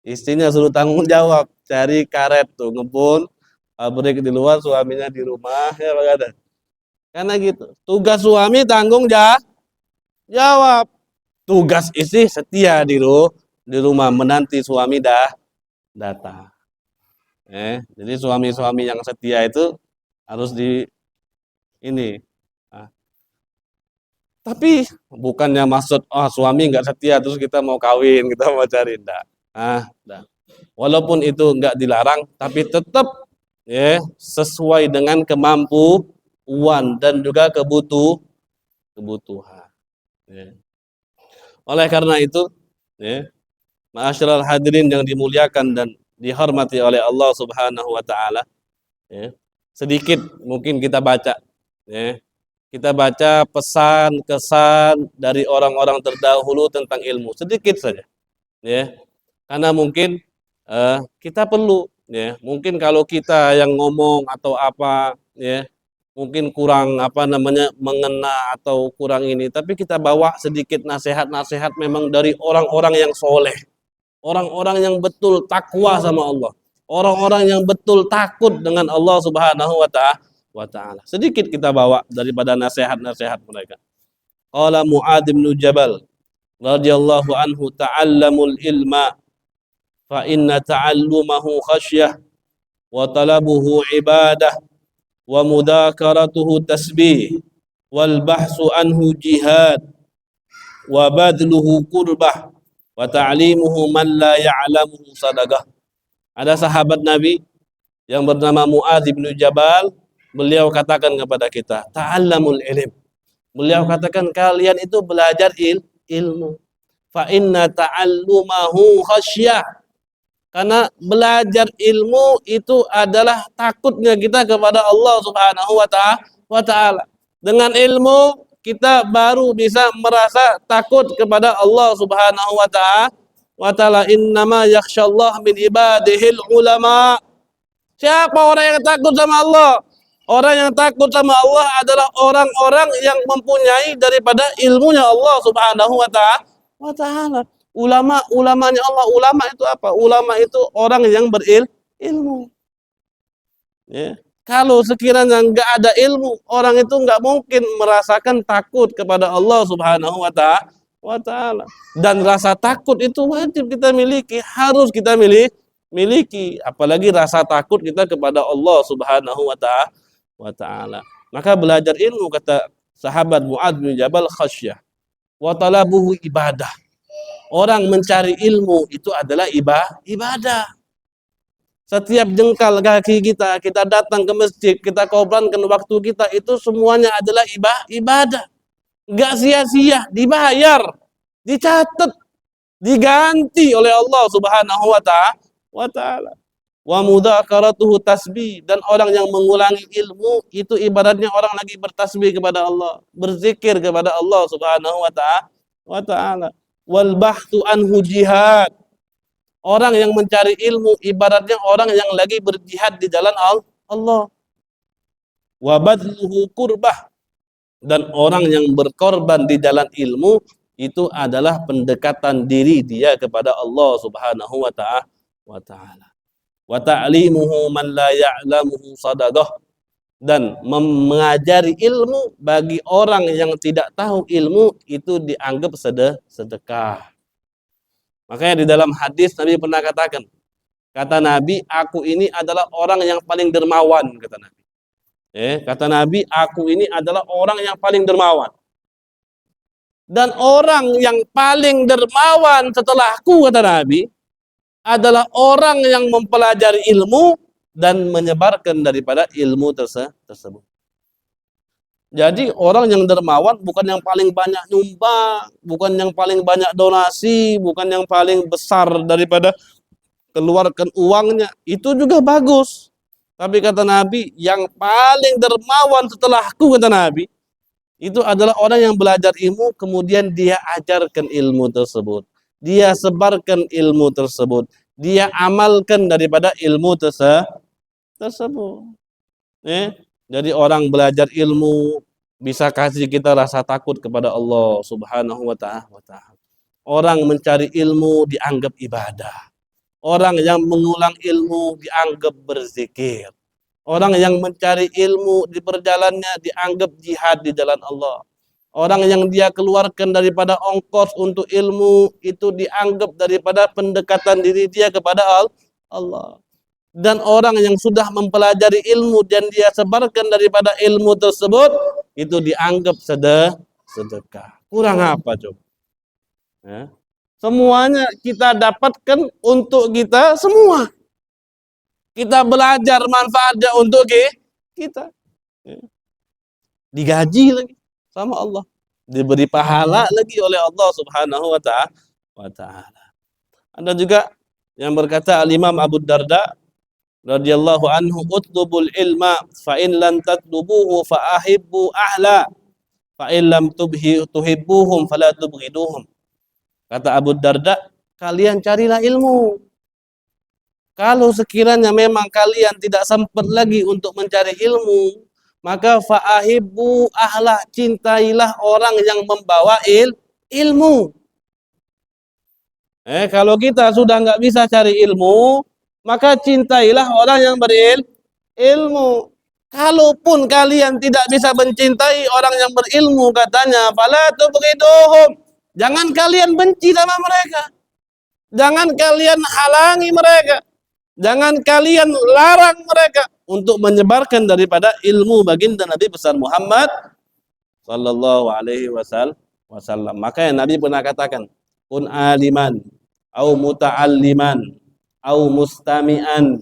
Istrinya suruh tanggung jawab, cari karet tuh, ngebun, pabrik di luar, suaminya di rumah, ya bagaimana? Karena gitu. Tugas suami tanggung jawab. Tugas istri setia di rumah menanti suami datang. Jadi suami-suami yang setia itu harus ini. Tapi bukannya maksud suami nggak setia terus kita mau kawin, kita mau cari, enggak. Walaupun itu nggak dilarang, tapi tetap sesuai dengan kemampuan dan juga kebutuhan. Oleh karena itu, ma'asyiral hadirin yang dimuliakan dan dihormati oleh Allah Subhanahu wa taala, sedikit mungkin kita baca, kita baca pesan kesan dari orang-orang terdahulu tentang ilmu, sedikit saja, karena mungkin kita perlu, mungkin kalau kita yang ngomong atau apa, mungkin kurang mengena atau kurang ini, tapi kita bawa sedikit nasihat-nasihat memang dari orang-orang yang soleh. Orang-orang yang betul takwa sama Allah. Orang-orang yang betul takut dengan Allah Subhanahu wa taala. Sedikit kita bawa daripada nasihat-nasihat mereka. Qala Mu'adz bin Jabal radhiyallahu anhu, ta'allamul ilma fa inna ta'allumahu khasyah wa talabuhu ibadah wa mudzakaratuhu tasbih wal bahsu anhu jihad wa badluhu qurbah wa ta'limuhu man la ya'lamuhu sadaqah. Ada sahabat Nabi yang bernama Mu'adz bin Jabal, beliau katakan kepada kita, ta'allamul ilm. Beliau katakan kalian itu belajar ilmu. Fa inna ta'allumahu khasyah. Karena belajar ilmu itu adalah takutnya kita kepada Allah Subhanahu wa taala. Dengan ilmu kita baru bisa merasa takut kepada Allah Subhanahu wa taala. Innama yakhsyallah min ibadihil ulama. Siapa orang yang takut sama Allah? Orang yang takut sama Allah adalah orang-orang yang mempunyai daripada ilmunya Allah Subhanahu wa taala. Ulamanya Allah. Ulama itu apa? Ulama itu orang yang berilmu. Ya. Kalau sekiranya nggak ada ilmu, orang itu nggak mungkin merasakan takut kepada Allah Subhanahu wa taala. Dan rasa takut itu wajib kita miliki, harus kita miliki. Apalagi rasa takut kita kepada Allah Subhanahu wa taala. Maka belajar ilmu, kata sahabat Mu'adz bin Jabal, khasyah wa talabuhu ibadah. Orang mencari ilmu itu adalah ibadah. Setiap jengkal kaki kita datang ke masjid, kita korbankan waktu kita, itu semuanya adalah ibadah. Enggak sia-sia, dibayar, dicatat, diganti oleh Allah Subhanahu wa taala. Wa mudzakaratuhu tasbih, dan orang yang mengulangi ilmu itu ibaratnya orang lagi bertasbih kepada Allah, berzikir kepada Allah Subhanahu wa taala. Wal bahthu anhu jihad. Orang yang mencari ilmu ibaratnya orang yang lagi berjihad di jalan Allah. Wa badluhu qurbah, dan orang yang berkorban di jalan ilmu itu adalah pendekatan diri dia kepada Allah Subhanahu wa taala. Wa ta'limuhu man la ya'lamuhu sadaqah, dan mengajari ilmu bagi orang yang tidak tahu ilmu itu dianggap sedekah. Makanya di dalam hadis Nabi pernah katakan, kata Nabi, aku ini adalah orang yang paling dermawan, kata Nabi. Kata Nabi, aku ini adalah orang yang paling dermawan. Dan orang yang paling dermawan setelahku, kata Nabi, adalah orang yang mempelajari ilmu dan menyebarkan daripada ilmu tersebut. Jadi orang yang dermawan bukan yang paling banyak nyumbang, bukan yang paling banyak donasi, bukan yang paling besar daripada keluarkan uangnya. Itu juga bagus. Tapi kata Nabi, yang paling dermawan setelahku, kata Nabi, itu adalah orang yang belajar ilmu, kemudian dia ajarkan ilmu tersebut. Dia sebarkan ilmu tersebut. Dia amalkan daripada ilmu tersebut. Jadi orang belajar ilmu bisa kasih kita rasa takut kepada Allah Subhanahu wa taala. Orang mencari ilmu dianggap ibadah. Orang yang mengulang ilmu dianggap berzikir. Orang yang mencari ilmu di perjalanannya dianggap jihad di jalan Allah. Orang yang dia keluarkan daripada ongkos untuk ilmu itu dianggap daripada pendekatan diri dia kepada Allah. Dan orang yang sudah mempelajari ilmu dan dia sebarkan daripada ilmu tersebut itu dianggap sedekah. Kurang apa coba? Ya. Semuanya kita dapatkan untuk kita semua. Kita belajar manfaatnya untuk kita. Ya. Digaji lagi sama Allah. Diberi pahala lagi oleh Allah Subhanahu wa taala. Ada juga yang berkata Al-Imam Abu Darda radhiyallahu anhu, utlubul ilma fa in lam tatlubuhu fa ahibbu ahla fa in lam tuhibbuhum fala tubghiduhum. Kata Abu Darda, kalian carilah ilmu. Kalau sekiranya memang kalian tidak sempat lagi untuk mencari ilmu, maka fa ahibbu ahla, cintailah orang yang membawa ilmu. Kalau kita sudah nggak bisa cari ilmu, maka cintailah orang yang berilmu. Kalaupun kalian tidak bisa mencintai orang yang berilmu, katanya, fala tubghiduhum. Jangan kalian benci sama mereka. Jangan kalian halangi mereka. Jangan kalian larang mereka untuk menyebarkan daripada ilmu baginda Nabi besar Muhammad sallallahu alaihi wasallam. Makanya Nabi pernah katakan, kun aliman au muta'alliman au mustami'an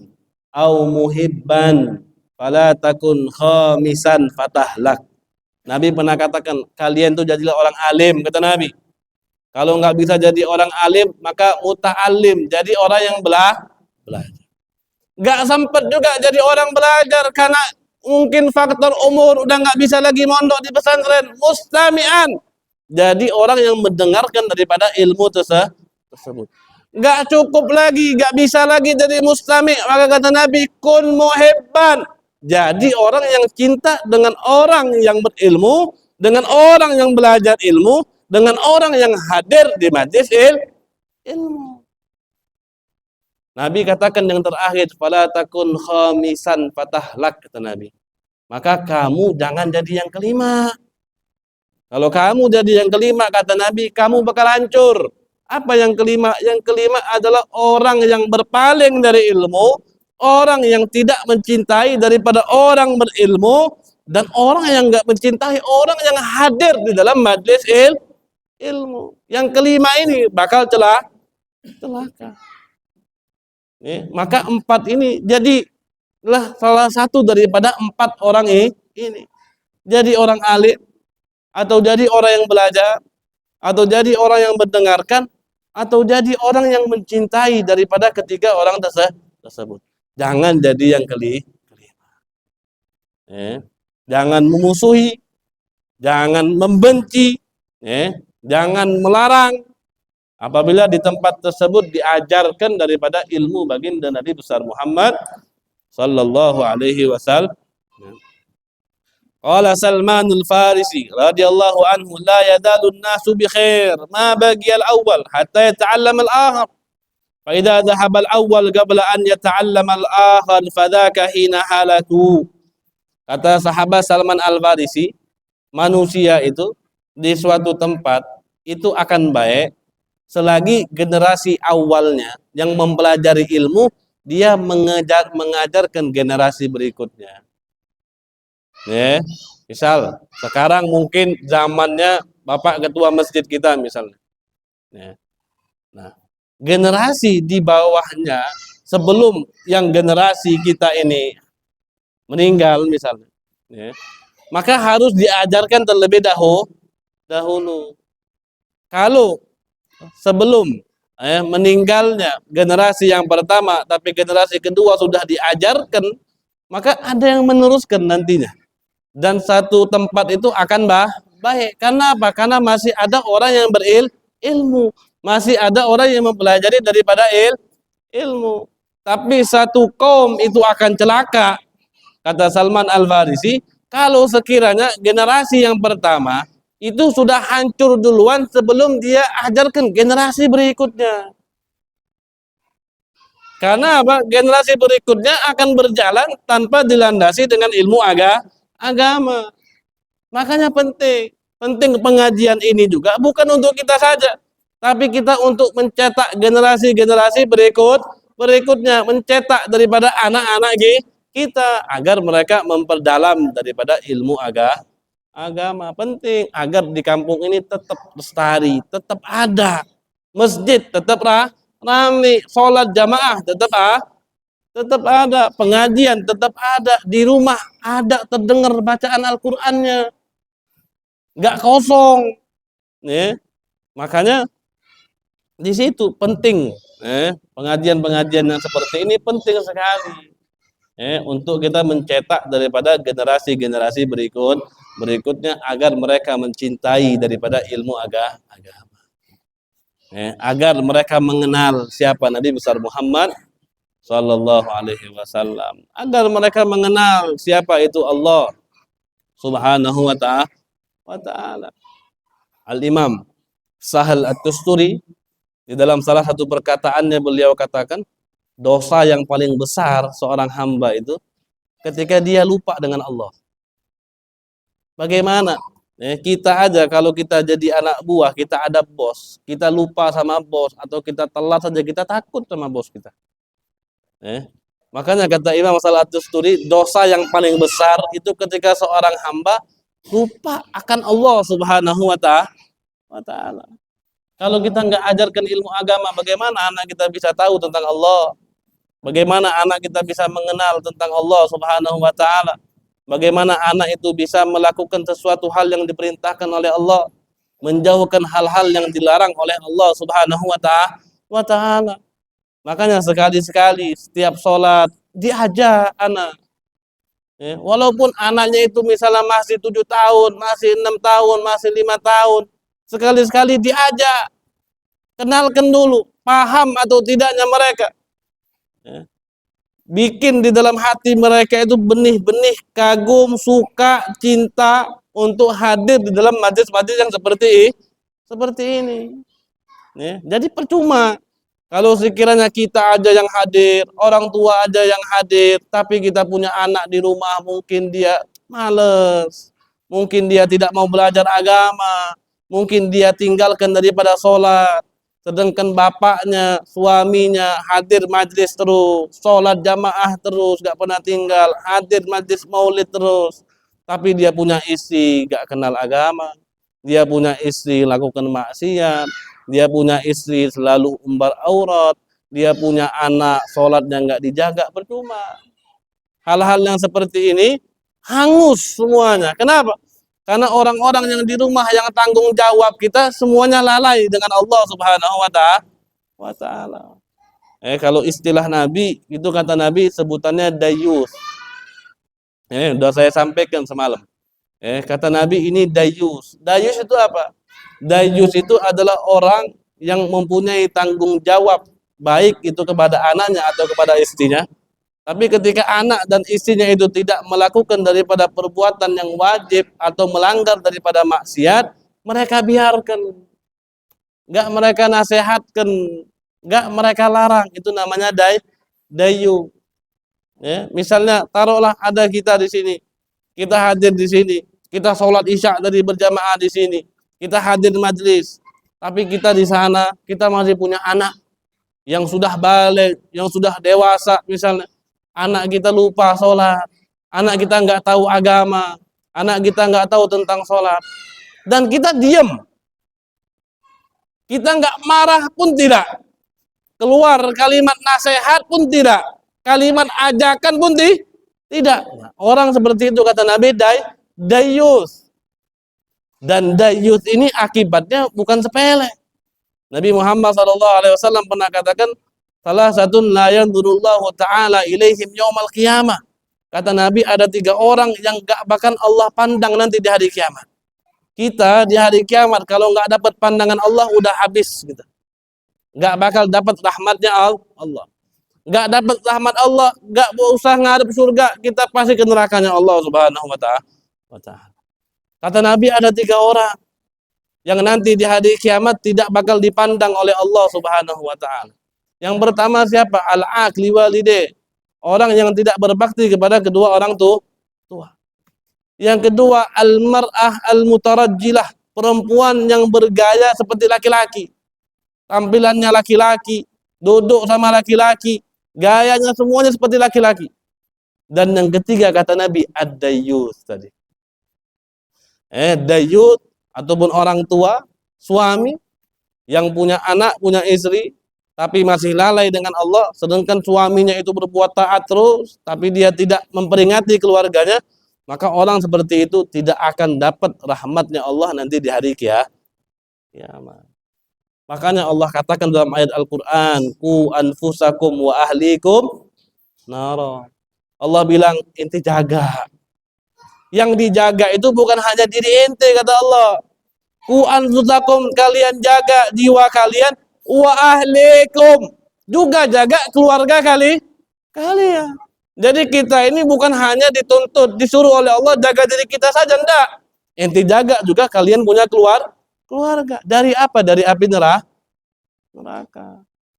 au muhibban fala takun khamisan fatahlak. Nabi pernah katakan, kalian tuh jadilah orang alim, kata Nabi. Kalau nggak bisa jadi orang alim, maka muta'allim, jadi orang yang belajar. Nggak sempat juga jadi orang belajar karena mungkin faktor umur udah nggak bisa lagi mondok di pesantren. Mustami'an, jadi orang yang mendengarkan daripada ilmu tersebut. Nggak cukup lagi, nggak bisa lagi jadi mustami', maka kata Nabi, kun muhibban, jadi orang yang cinta dengan orang yang berilmu, dengan orang yang belajar ilmu, dengan orang yang hadir di majlis ilmu. Nabi katakan yang terakhir, fala takun khamisan fatahlak, kata Nabi. Maka kamu jangan jadi yang kelima. Kalau kamu jadi yang kelima, kata Nabi, kamu bakal hancur. Apa yang kelima? Yang kelima adalah orang yang berpaling dari ilmu, orang yang tidak mencintai daripada orang berilmu, dan orang yang enggak mencintai orang yang hadir di dalam majlis ilmu. Yang kelima ini bakal celaka. Maka empat ini jadilah salah satu daripada empat orang ini. Jadi orang alim, atau jadi orang yang belajar, atau jadi orang yang mendengarkan, atau jadi orang yang mencintai daripada ketiga orang tersebut. Jangan jadi yang kelima. Jangan memusuhi, jangan membenci, jangan melarang. Apabila di tempat tersebut diajarkan daripada ilmu baginda Nabi besar Muhammad sallallahu alaihi wasallam. Qala Salman al-Farisi radhiyallahu anhu, la yadalu an-nasu bi khair ma baqiya al-awwal hatta yata'allama al-akhar. Fa idza dhahaba al-awwal qabla an yata'allama al-akhar fadzaka hina halaku. Kata sahabat Salman al-Farisi, manusia itu di suatu tempat itu akan baik selagi generasi awalnya yang mempelajari ilmu dia mengajarkan generasi berikutnya. Misal sekarang mungkin zamannya Bapak ketua masjid kita misalnya. Nah, generasi di bawahnya sebelum yang generasi kita ini meninggal misalnya, maka harus diajarkan terlebih dahulu. Kalau sebelum meninggalnya generasi yang pertama, tapi generasi kedua sudah diajarkan, maka ada yang meneruskan nantinya. Dan satu tempat itu akan baik. Karena apa? Karena masih ada orang yang berilmu, masih ada orang yang mempelajari daripada ilmu. Tapi satu kaum itu akan celaka, kata Salman al-Farisi, kalau sekiranya generasi yang pertama itu sudah hancur duluan sebelum dia ajarkan generasi berikutnya. Karena apa? Generasi berikutnya akan berjalan tanpa dilandasi dengan ilmu agama. Makanya penting pengajian ini juga bukan untuk kita saja, tapi kita untuk mencetak generasi-generasi berikutnya, mencetak daripada anak-anak kita agar mereka memperdalam daripada ilmu agama. Penting agar di kampung ini tetap lestari, tetap ada masjid, tetap ramai, sholat jamaah tetap ada, pengajian tetap ada, di rumah ada terdengar bacaan Al-Qur'annya, nggak kosong. Makanya di situ penting pengajian-pengajian yang seperti ini penting sekali. Untuk kita mencetak daripada generasi-generasi berikutnya agar mereka mencintai daripada ilmu agama. Agar mereka mengenal siapa Nabi besar Muhammad sallallahu alaihi wasallam, agar mereka mengenal siapa itu Allah Subhanahu wa ta'ala. Al-Imam Sahal At-Tusturi di dalam salah satu perkataannya beliau katakan, Dosa yang paling besar seorang hamba itu ketika dia lupa dengan Allah. Bagaimana? Kita aja kalau kita jadi anak buah, kita ada bos, kita lupa sama bos atau kita telat saja kita takut sama bos kita. Makanya kata Imam Salatusturi, dosa yang paling besar itu ketika seorang hamba lupa akan Allah Subhanahu wa Ta'ala. Kalau kita nggak ajarkan ilmu agama, bagaimana anak kita bisa tahu tentang Allah? Bagaimana anak kita bisa mengenal tentang Allah Subhanahu wa Ta'ala? Bagaimana anak itu bisa melakukan sesuatu hal yang diperintahkan oleh Allah, menjauhkan hal-hal yang dilarang oleh Allah Subhanahu wa Ta'ala. Makanya sekali-sekali setiap sholat diajak anak. Walaupun anaknya itu misalnya masih 7 tahun, masih 6 tahun, masih 5 tahun, sekali-sekali diajak, kenalkan dulu, paham atau tidaknya mereka. Bikin di dalam hati mereka itu benih-benih kagum, suka, cinta untuk hadir di dalam majlis-majlis yang seperti ini. Jadi percuma kalau sekiranya kita aja yang hadir, orang tua aja yang hadir, tapi kita punya anak di rumah, mungkin dia males, mungkin dia tidak mau belajar agama, mungkin dia tinggalkan daripada sholat, sedangkan bapaknya, suaminya hadir majlis terus, sholat jamaah terus, gak pernah tinggal, hadir majlis maulid terus, tapi dia punya istri gak kenal agama, dia punya istri lakukan maksiat, dia punya istri selalu umbar aurat, dia punya anak sholatnya nggak dijaga, percuma. Hal-hal yang seperti ini hangus semuanya. Kenapa? Karena orang-orang yang di rumah yang tanggung jawab kita semuanya lalai dengan Allah Subhanahu wa Ta'ala. Kalau istilah Nabi itu kata Nabi sebutannya dayus. Sudah saya sampaikan semalam. Kata Nabi ini dayus. Dayus itu apa? Dayus itu adalah orang yang mempunyai tanggung jawab baik itu kepada anaknya atau kepada istrinya. Tapi ketika anak dan istrinya itu tidak melakukan daripada perbuatan yang wajib atau melanggar daripada maksiat, mereka biarkan. Enggak mereka nasihatkan, enggak mereka larang. Itu namanya dayu. Misalnya taruhlah ada kita di sini. Kita hadir di sini. Kita sholat isya dari berjamaah di sini. Kita hadir majlis. Tapi kita di sana, kita masih punya anak yang sudah balik, yang sudah dewasa misalnya. Anak kita lupa sholat, anak kita nggak tahu agama, anak kita nggak tahu tentang sholat, dan kita diam, kita nggak marah pun tidak, keluar kalimat nasihat pun tidak, kalimat ajakan pun tidak. Orang seperti itu kata Nabi dayus, dan dayus ini akibatnya bukan sepele. Nabi Muhammad SAW pernah katakan, salah satu la yanzurullahu ta'ala ilaihim yaumal qiyamah. Kata Nabi ada 3 orang yang gak bakal Allah pandang nanti di hari kiamat. Kita di hari kiamat kalau gak dapat pandangan Allah udah habis gitu. Gak bakal dapat rahmatnya Allah. Gak dapat rahmat Allah, gak usah ngarep surga, kita pasti ke nerakanya Allah Subhanahu wa Ta'ala. Kata Nabi ada 3 orang yang nanti di hari kiamat tidak bakal dipandang oleh Allah Subhanahu wa Ta'ala. Yang pertama siapa? Al-aqli walide. Orang yang tidak berbakti kepada kedua orang tua. Yang kedua, al-mar'ah al-mutarajjilah. Perempuan yang bergaya seperti laki-laki. Tampilannya laki-laki, duduk sama laki-laki, gayanya semuanya seperti laki-laki. Dan yang ketiga kata Nabi, ad-dayyus tadi. Dayyus ataupun orang tua, suami yang punya anak, punya istri, tapi masih lalai dengan Allah, sedangkan suaminya itu berbuat taat terus, tapi dia tidak memperingati keluarganya, maka orang seperti itu tidak akan dapat rahmatnya Allah nanti di hari kiamat. Makanya Allah katakan dalam ayat Al-Quran, ku anfusakum wa ahlikum nara. Allah bilang, inti jaga. Yang dijaga itu bukan hanya diri ente, kata Allah. Ku anfusakum, kalian jaga jiwa kalian, wa ahlikum, juga jaga keluarga kalian. Jadi kita ini bukan hanya dituntut, disuruh oleh Allah jaga diri kita saja, enggak. Ente jaga juga kalian punya keluarga. Dari apa? Dari api neraka.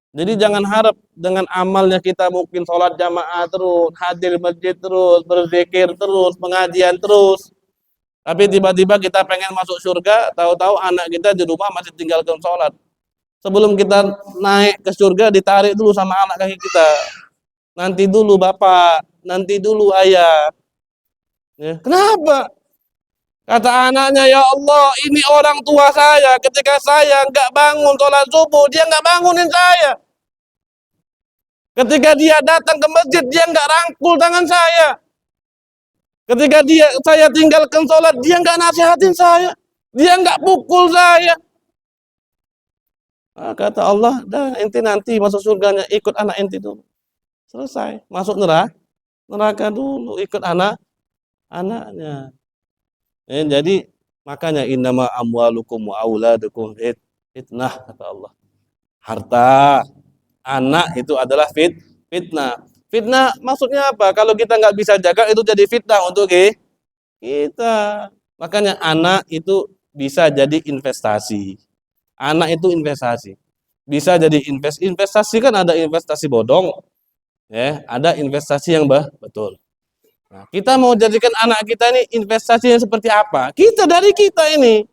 Jadi jangan harap dengan amalnya kita mungkin sholat jamaah terus, hadir masjid terus, berzikir terus, pengajian terus. Tapi tiba-tiba kita pengen masuk surga, tahu-tahu anak kita di rumah masih tinggalkan sholat. Sebelum kita naik ke surga, ditarik dulu sama anak kaki kita. Nanti dulu bapak, nanti dulu ayah. Ya. Kenapa? Kata anaknya, ya Allah, ini orang tua saya. Ketika saya nggak bangun sholat subuh, dia nggak bangunin saya. Ketika dia datang ke masjid, dia nggak rangkul tangan saya. Ketika saya tinggalkan sholat, dia nggak nasihatin saya. Dia nggak pukul saya. Nah, kata Allah, dah ente nanti masuk surganya ikut anak ente dulu. Selesai. Masuk neraka dulu ikut anaknya. Jadi makanya innama amwalukum wa auladukum fitnah, kata Allah. Harta anak itu adalah fitnah. Fitnah maksudnya apa? Kalau kita nggak bisa jaga itu jadi fitnah untuk kita. Makanya anak itu bisa jadi investasi. Anak itu investasi. Bisa jadi investasi, kan ada investasi bodong, ya, ada investasi yang betul. Nah, kita mau jadikan anak kita ini investasi yang seperti apa? Dari kita ini.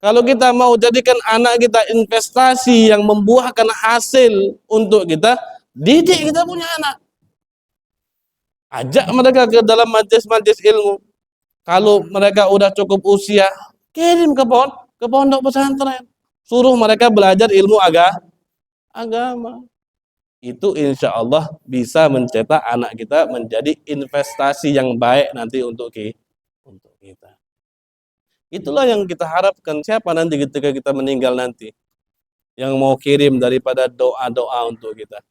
Kalau kita mau jadikan anak kita investasi yang membuahkan hasil untuk kita, didik kita punya anak. Ajak mereka ke dalam majelis-majelis ilmu. Kalau mereka udah cukup usia, kirim ke pondok pesantren. Suruh mereka belajar ilmu agama. Itu insya Allah bisa mencetak anak kita menjadi investasi yang baik nanti untuk kita. Itulah yang kita harapkan. Siapa nanti ketika kita meninggal nanti yang mau kirim daripada doa-doa untuk kita,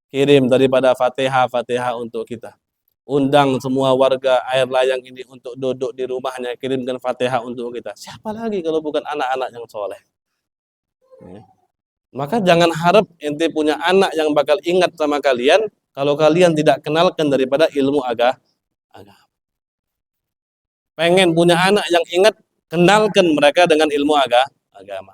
kirim daripada fatihah untuk kita, undang semua warga Air Layang ini untuk duduk di rumahnya, kirimkan fatihah untuk kita. Siapa lagi kalau bukan anak-anak yang soleh? Ya. Maka jangan harap ente punya anak yang bakal ingat sama kalian kalau kalian tidak kenalkan daripada ilmu agama. Pengen punya anak yang ingat, kenalkan mereka dengan ilmu agama.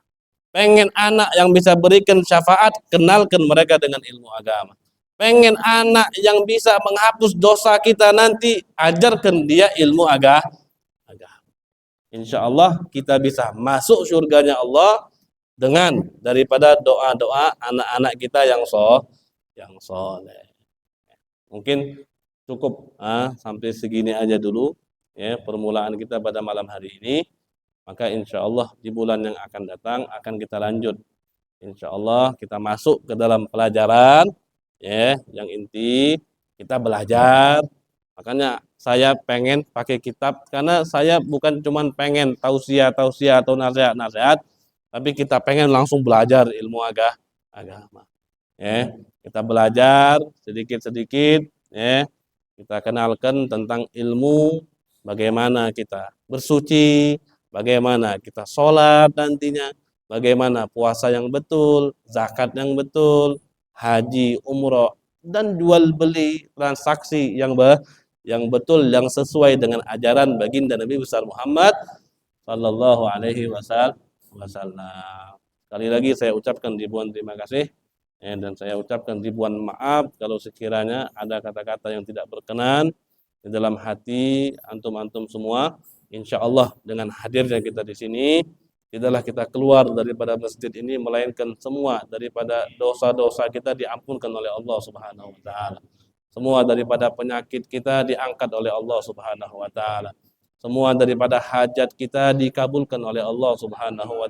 Pengen anak yang bisa berikan syafaat, kenalkan mereka dengan ilmu agama. Pengen anak yang bisa menghapus dosa kita nanti, ajarkan dia ilmu agama. Insya Allah kita bisa masuk surganya Allah dengan daripada doa-doa anak-anak kita yang soleh. Mungkin cukup sampai segini aja dulu ya permulaan kita pada malam hari ini. Maka insya Allah di bulan yang akan datang akan kita lanjut. Insya Allah kita masuk ke dalam pelajaran ya yang inti kita belajar. Makanya saya pengen pakai kitab karena saya bukan cuman pengen tausiah atau nasihat, tapi kita pengen langsung belajar ilmu agama. Ya, kita belajar sedikit-sedikit, ya. Kita kenalkan tentang ilmu, bagaimana kita bersuci, bagaimana kita sholat nantinya, bagaimana puasa yang betul, zakat yang betul, haji, umroh, dan jual beli transaksi yang betul, yang sesuai dengan ajaran baginda Nabi besar Muhammad sallallahu alaihi wasallam. Sekali lagi saya ucapkan ribuan terima kasih dan saya ucapkan ribuan maaf kalau sekiranya ada kata-kata yang tidak berkenan di dalam hati antum-antum semua. Insya Allah dengan hadirnya kita di sini, tidaklah kita keluar daripada masjid ini melainkan semua daripada dosa-dosa kita diampunkan oleh Allah Subhanahu wa taala. Semua daripada penyakit kita diangkat oleh Allah Subhanahu wa taala. Semua daripada hajat kita dikabulkan oleh Allah Subhanahu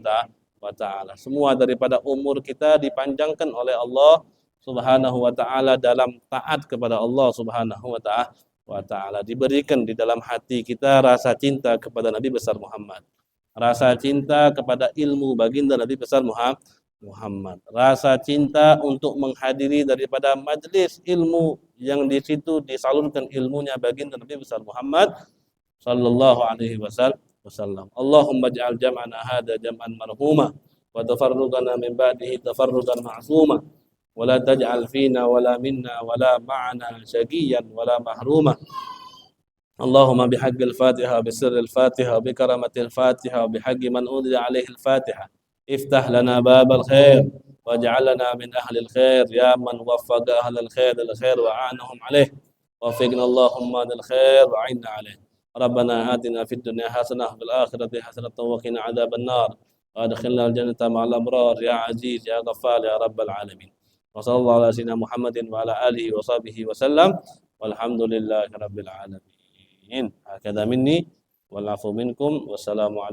wa taala. Semua daripada umur kita dipanjangkan oleh Allah Subhanahu wa taala dalam taat kepada Allah Subhanahu wa taala. Diberikan di dalam hati kita rasa cinta kepada Nabi besar Muhammad. Rasa cinta kepada ilmu baginda Nabi besar Muhammad. Rasa cinta untuk menghadiri daripada majelis ilmu yang di situ disalurkan ilmunya baginda Nabi besar Muhammad sallallahu alaihi wasallam. Allahumma ij'al jam'ana hadha jam'an marhuma wa tafarruqana min ba'dihi tafarruqan ma'suma wa la taj'al fina wa la minna wa la ma'ana syaqiyyan wa la mahruma. Allahumma bihaqqil Fatiha bi sirril Fatiha bi karamatil Fatiha bi haqqi man udhiya alaihi al-Fatiha. Iftah lana babal khair واجعلنا من أهل الخير يا من وفق أهل الخير للخير وأعانهم عليه. وفقنا اللهم للخير وعنا عليه. ربنا آتنا في الدنيا حسنة وفي الآخرة حسنة وقنا عذاب النار وادخلنا الجنة مع الأبرار يا عزيز يا غفار يا رب العالمين. وصلى الله على سيدنا محمد وعلى آله وصحبه وسلم والحمد لله رب العالمين. هكذا مني والعفو منكم والسلام عليكم.